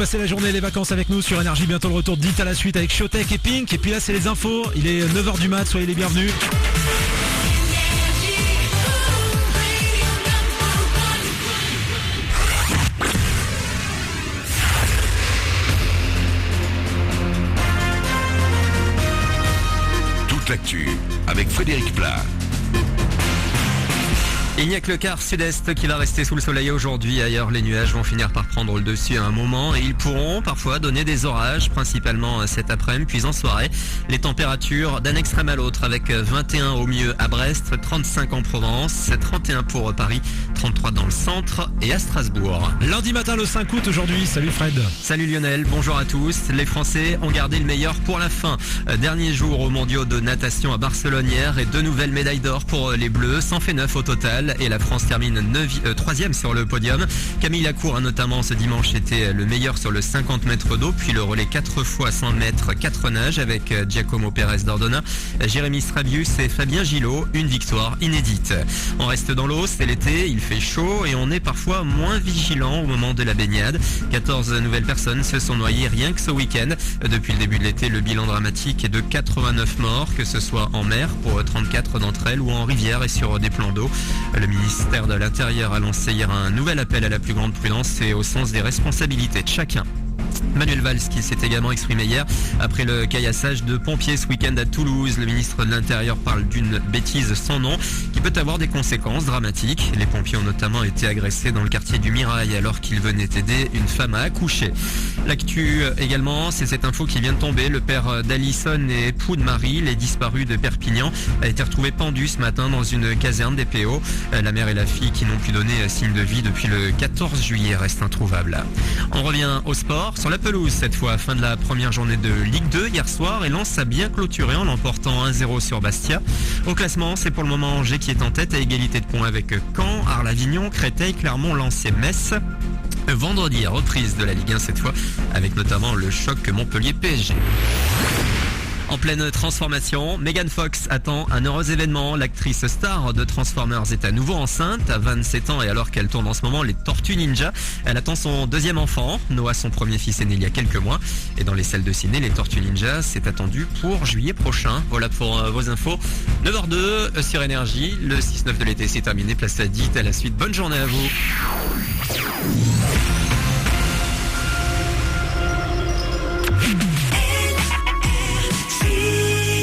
passer la journée et les vacances avec nous sur Énergie. Bientôt le retour de Dit à la suite avec Showtek et Pink. Et puis là, c'est les infos. Il est 9h du mat, soyez les bienvenus. Toute l'actu avec Frédéric Plat. Il n'y a que le quart sud-est qui va rester sous le soleil aujourd'hui. Ailleurs, les nuages vont finir par prendre le dessus à un moment et ils pourront parfois donner des orages, principalement cet après-midi. Puis en soirée, les températures d'un extrême à l'autre avec 21 au mieux à Brest, 35 en Provence, 31 pour Paris, 33 dans le centre et à Strasbourg. Lundi matin le 5 août aujourd'hui. Salut Fred. Salut Lionel, bonjour à tous. Les Français ont gardé le meilleur pour la fin. Dernier jour aux mondiaux de natation à Barcelone hier et 2 nouvelles médailles d'or pour les Bleus. Ça en fait 9 au total. Et la France termine 3e sur le podium. Camille Lacour notamment ce dimanche était le meilleur sur le 50 mètres d'eau, puis le relais 4 fois 100 mètres 4 nages avec Giacomo Pérez d'Ordona, Jérémy Stravius et Fabien Gillot, une victoire inédite. On reste dans l'eau, c'est l'été, il fait chaud et on est parfois moins vigilant au moment de la baignade. 14 nouvelles personnes se sont noyées rien que ce week-end. Depuis le début de l'été, le bilan dramatique est de 89 morts, que ce soit en mer pour 34 d'entre elles ou en rivière et sur des plans d'eau. Le ministère de l'Intérieur a lancé hier un nouvel appel à la plus grande prudence et au sens des responsabilités de chacun. Manuel Valls qui s'est également exprimé hier après le caillassage de pompiers ce week-end à Toulouse. Le ministre de l'Intérieur parle d'une bêtise sans nom qui peut avoir des conséquences dramatiques. Les pompiers ont notamment été agressés dans le quartier du Mirail alors qu'ils venaient aider une femme à accoucher. L'actu également, c'est cette info qui vient de tomber. Le père d'Alison et époux de Marie, les disparus de Perpignan, a été retrouvé pendu ce matin dans une caserne des PO. La mère et la fille qui n'ont plus donné signe de vie depuis le 14 juillet restent introuvables. On revient au sport. Sur la pelouse cette fois, fin de la première journée de Ligue 2 hier soir et Lens a bien clôturé en l'emportant 1-0 sur Bastia. Au classement, c'est pour le moment Angers qui est en tête à égalité de points avec Caen, Arles, Avignon, Créteil, Clermont, Lens et Metz. Vendredi, reprise de la Ligue 1 cette fois avec notamment le choc Montpellier-PSG. En pleine transformation, Megan Fox attend un heureux événement. L'actrice star de Transformers est à nouveau enceinte à 27 ans et alors qu'elle tourne en ce moment les Tortues Ninja, elle attend son deuxième enfant. Noah, son premier fils, est né il y a quelques mois. Et dans les salles de ciné, les Tortues Ninja, c'est attendu pour juillet prochain. Voilà pour vos infos. 9h02 sur Énergie. Le 6-9 de l'été, c'est terminé. Place à Dit à la suite. Bonne journée à vous.